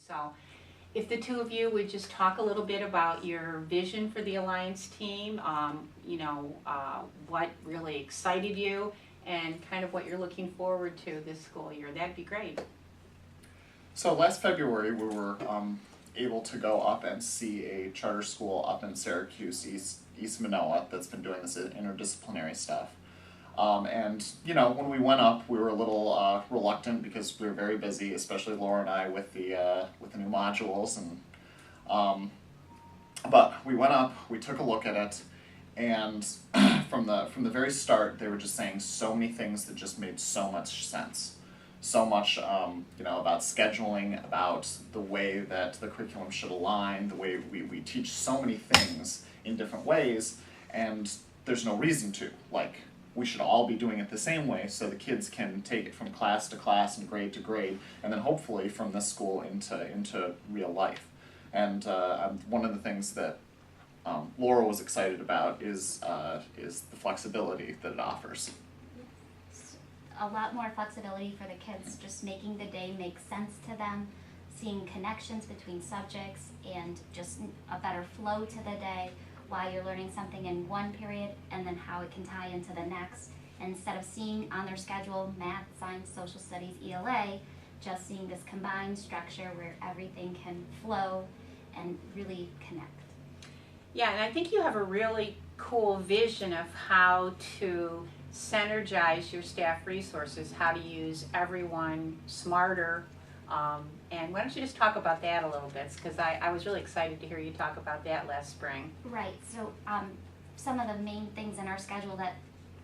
So if the two of you would just talk a little bit about your vision for the Alliance team, what really excited you, and kind of what you're looking forward to this school year, that'd be great. So last February we were able to go up and see a charter school up in Syracuse, East Manoa, that's been doing this interdisciplinary stuff. And when we went up, we were a little reluctant because we were very busy, especially Laura and I, with the new modules. And but we went up, we took a look at it, and from the very start, they were just saying so many things that just made so much sense. So much, about scheduling, about the way that the curriculum should align, the way we teach so many things in different ways, and there's no reason to. We should all be doing it the same way so the kids can take it from class to class and grade to grade, and then hopefully from this school into real life. And one of the things that Laura was excited about is the flexibility that it offers. A lot more flexibility for the kids, just making the day make sense to them, seeing connections between subjects, and just a better flow to the day while you're learning something in one period and then how it can tie into the next. And instead of seeing on their schedule math, science, social studies, ELA, just seeing this combined structure where everything can flow and really connect. Yeah, and I think you have a really cool vision of how to synergize your staff resources, how to use everyone smarter. And why don't you just talk about that a little bit, because I was really excited to hear you talk about that last spring. Right, so some of the main things in our schedule that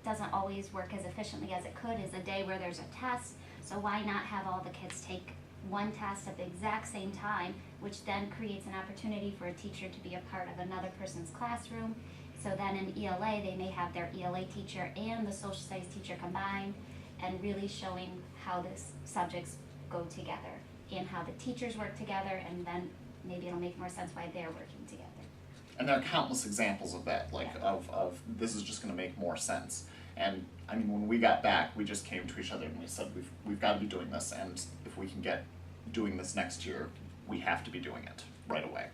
doesn't always work as efficiently as it could is a day where there's a test. So why not have all the kids take one test at the exact same time, which then creates an opportunity for a teacher to be a part of another person's classroom. So then in ELA, they may have their ELA teacher and the social studies teacher combined, and really showing how these subjects go together and how the teachers work together, and then maybe it'll make more sense why they're working together. And there are countless examples of that, of this is just going to make more sense. And I mean, when we got back, we just came to each other and we said, we've got to be doing this, and if we can get doing this next year, we have to be doing it right away.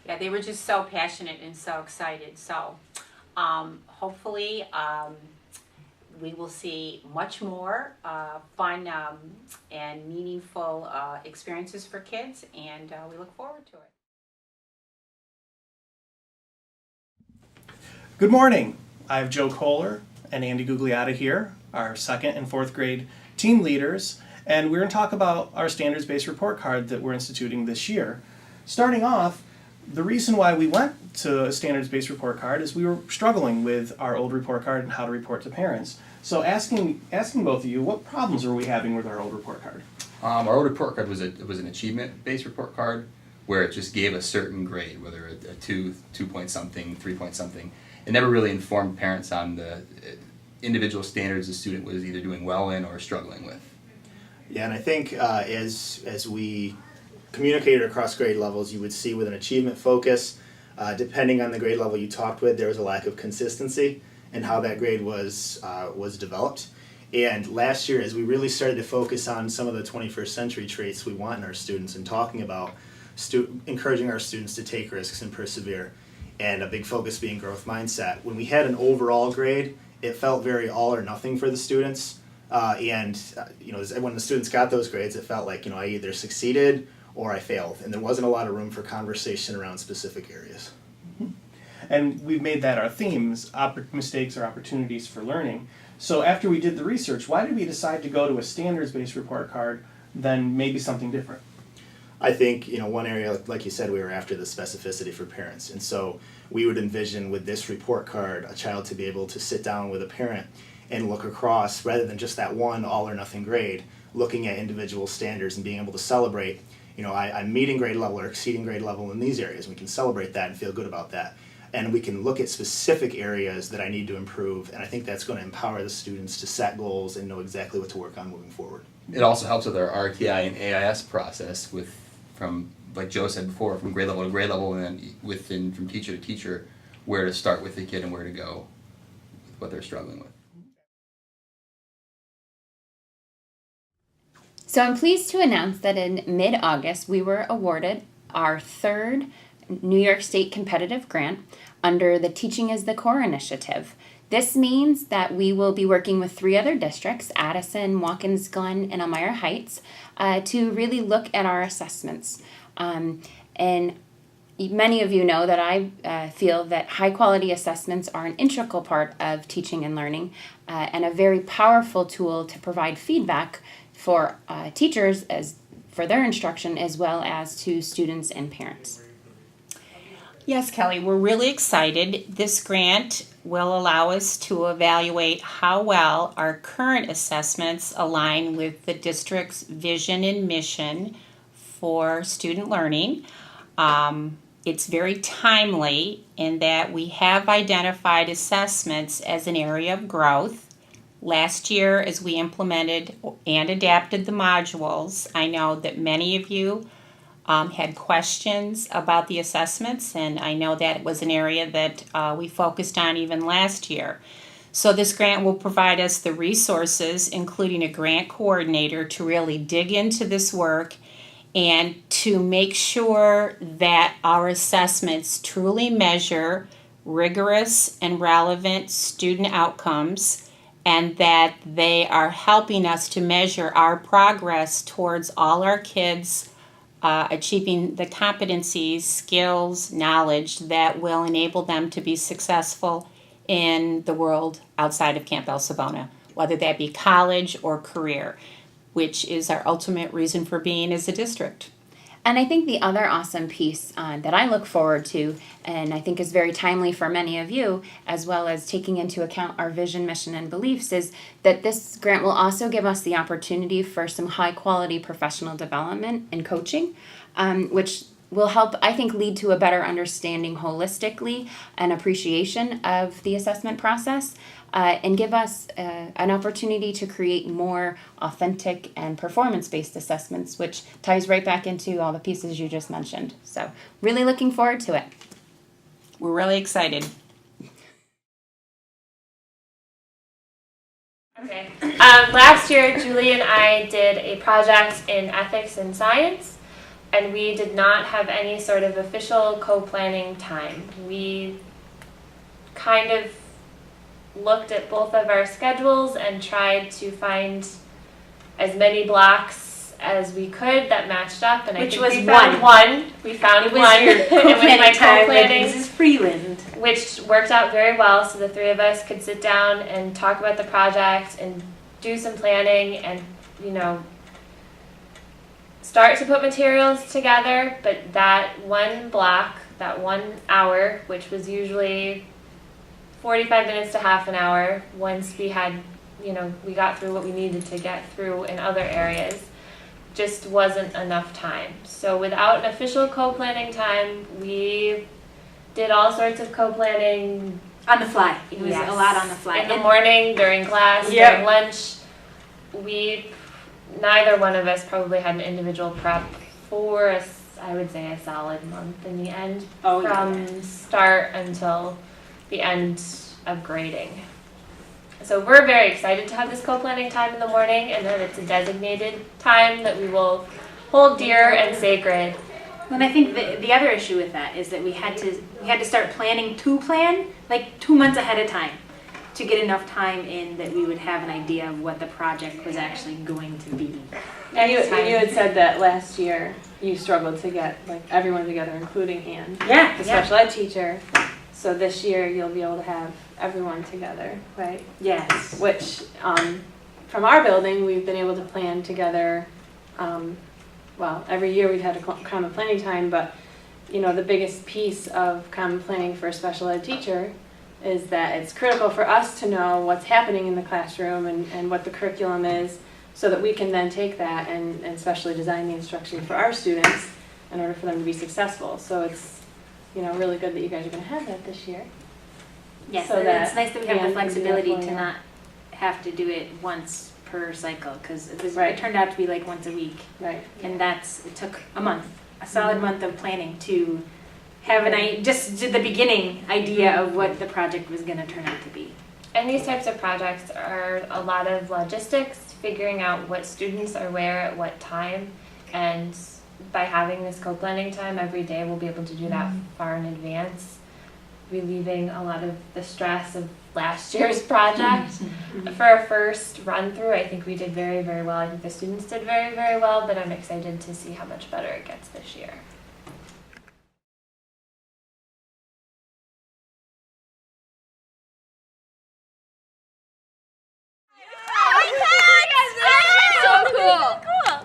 Yeah, they were just so passionate and so excited. So hopefully we will see much more fun and meaningful experiences for kids, and we look forward to it. Good morning. I have Joe Kohler and Andy Gugliotta here, our second and fourth grade team leaders, and we're going to talk about our standards-based report card that we're instituting this year. Starting off, the reason why we went to a standards-based report card is we were struggling with our old report card and how to report to parents. So asking both of you, what problems are we having with our old report card? Our old report card was an achievement-based report card where it just gave a certain grade, whether a 2 point something, 3 point something. It never really informed parents on the individual standards the student was either doing well in or struggling with. Yeah, and I think as we communicated across grade levels, you would see with an achievement focus, depending on the grade level you talked with, there was a lack of consistency in how that grade was developed. And last year, as we really started to focus on some of the 21st century traits we want in our students and talking about encouraging our students to take risks and persevere, and a big focus being growth mindset, when we had an overall grade, it felt very all or nothing for the students. When the students got those grades, it felt like, I either succeeded or I failed, and there wasn't a lot of room for conversation around specific areas. And we've made that our themes, mistakes are opportunities for learning. So after we did the research, why did we decide to go to a standards-based report card than maybe something different? I think, one area, like you said, we were after the specificity for parents. And so we would envision with this report card, a child to be able to sit down with a parent and look across, rather than just that one all or nothing grade, looking at individual standards and being able to celebrate, I'm meeting grade level or exceeding grade level in these areas. We can celebrate that and feel good about that. And we can look at specific areas that I need to improve. And I think that's going to empower the students to set goals and know exactly what to work on moving forward. It also helps with our RTI and AIS process from, like Joe said before, from grade level to grade level, and then from teacher to teacher, where to start with the kid and where to go with what they're struggling with. So I'm pleased to announce that in mid-August we were awarded our third New York State competitive grant under the Teaching is the Core initiative. This means that we will be working with 3 other districts, Addison, Watkins Glen, and Elmira Heights, to really look at our assessments. And many of you know that I feel that high-quality assessments are an integral part of teaching and learning, and a very powerful tool to provide feedback for teachers as for their instruction, as well as to students and parents. Yes, Kelly, we're really excited. This grant will allow us to evaluate how well our current assessments align with the district's vision and mission for student learning. It's very timely in that we have identified assessments as an area of growth. Last year, as we implemented and adapted the modules, I know that many of you had questions about the assessments, and I know that it was an area that we focused on even last year. So this grant will provide us the resources, including a grant coordinator, to really dig into this work and to make sure that our assessments truly measure rigorous and relevant student outcomes, and that they are helping us to measure our progress towards all our kids achieving the competencies, skills, knowledge that will enable them to be successful in the world outside of Campbell-Savona, whether that be college or career, which is our ultimate reason for being as a district. And I think the other awesome piece that I look forward to, and I think is very timely for many of you, as well as taking into account our vision, mission, and beliefs, is that this grant will also give us the opportunity for some high-quality professional development and coaching, which will help, I think, lead to a better understanding holistically and appreciation of the assessment process, and give us an opportunity to create more authentic and performance-based assessments, which ties right back into all the pieces you just mentioned. So really looking forward to it. We're really excited. Okay. Last year, Julie and I did a project in ethics and science, and we did not have any sort of official co-planning time. We kind of looked at both of our schedules and tried to find as many blocks as we could that matched up, and Which I think was we found one. We found It was one. your It was my co-planning time with co-planning, Mrs. Freeland. which worked out very well. So the 3 of us could sit down and talk about the project and do some planning, and start to put materials together. But that one block, that 1 hour, which was usually 45 minutes to half an hour, once we had, we got through what we needed to get through in other areas, just wasn't enough time. So without an official co-planning time, we did all sorts of co-planning On the fly. It was Yes. a lot on the fly. in the morning, during class, Yep. during lunch. Neither one of us probably had an individual prep for, I would say, a solid month in the end, from start until the end of grading. So we're very excited to have this co-planning time in the morning, and that it's a designated time that we will hold dear and sacred. And I think the other issue with that is that we had to start planning to plan like 2 months ahead of time to get enough time in that we would have an idea of what the project was actually going to be. And you had said that last year you struggled to get everyone together, including Anne, the special ed teacher. So this year you'll be able to have everyone together, right? Yes. Which, from our building, we've been able to plan together. Every year we've had a common planning time, but the biggest piece of common planning for a special ed teacher is that it's critical for us to know what's happening in the classroom and what the curriculum is, so that we can then take that and specially design the instruction for our students in order for them to be successful. So it's really good that you guys are going to have that this year. Yes, So and that it's nice that we have Anne the can do that flexibility for to you. not have to do it once per cycle, because Right. it turned out to be like once a week. Right. And it took a solid month of planning to have just the beginning idea of what the project was going to turn out to be. And these types of projects are a lot of logistics, figuring out what students are where at what time, and by having this co-planning time every day, we'll be able to do that far in advance, relieving a lot of the stress of last year's project. For our first run through, I think we did very, very well. I think the students did very, very well, but I'm excited to see how much better it gets this year. So cool.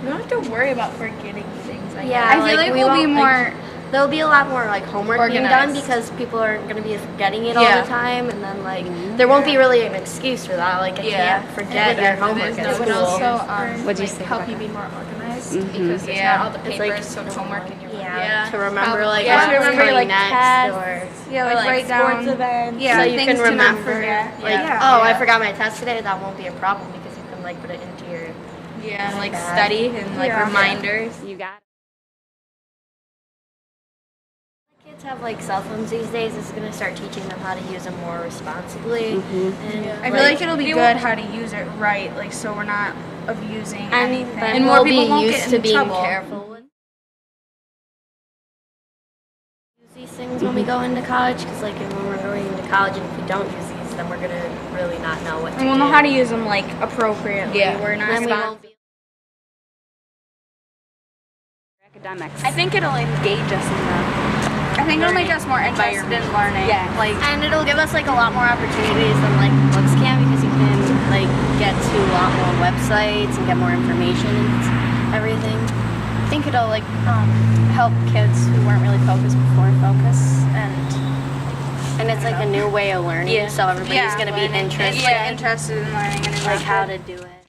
We don't have to worry about forgetting things. Yeah, I like, feel like we we'll won't, be more. There'll be a lot more like homework being done Organized. because people are going to be forgetting it all Yeah. the time, and then like there won't be really an excuse for that. Like I Yeah. can't forget your homework at It would school. also What'd you like, say, help Rebecca? you be more organized because there's Yeah. not all the It's papers like- of homework in your Yeah, to remember Probably. like Yeah, what's to remember, coming like, next, tests. or Yeah, Or, like write down. sports events. Yeah, so you things can to not remember. forget. Like, Yeah. oh, I Yeah. forgot my test today. That won't be a problem because you can like put it into your. Yeah, and like Yeah. study and like Yeah. reminders. You got Kids have like cell phones these days. It's gonna start teaching them how to use them more responsibly. And I feel like it'll be good how to use it right, like so we're not abusing anything. then And more we'll people be won't used get to in being trouble. careful with use these things when we go into college. Because like when we're going into college, and if we don't use these, then we're gonna really not know what to And we'll do. know how to use them like appropriately. Yeah. We're not. Then we won't be. academics. I think it'll engage us in the I think it'll make us more interested in learning. Yeah. Like And it'll give us like a lot more opportunities than like books can, because you can like get to a lot more websites and get more information and everything. I think it'll like help kids who weren't really focused before focus And it's like a new way of learning, so everybody's gonna be interested interested in learning and like how to do it.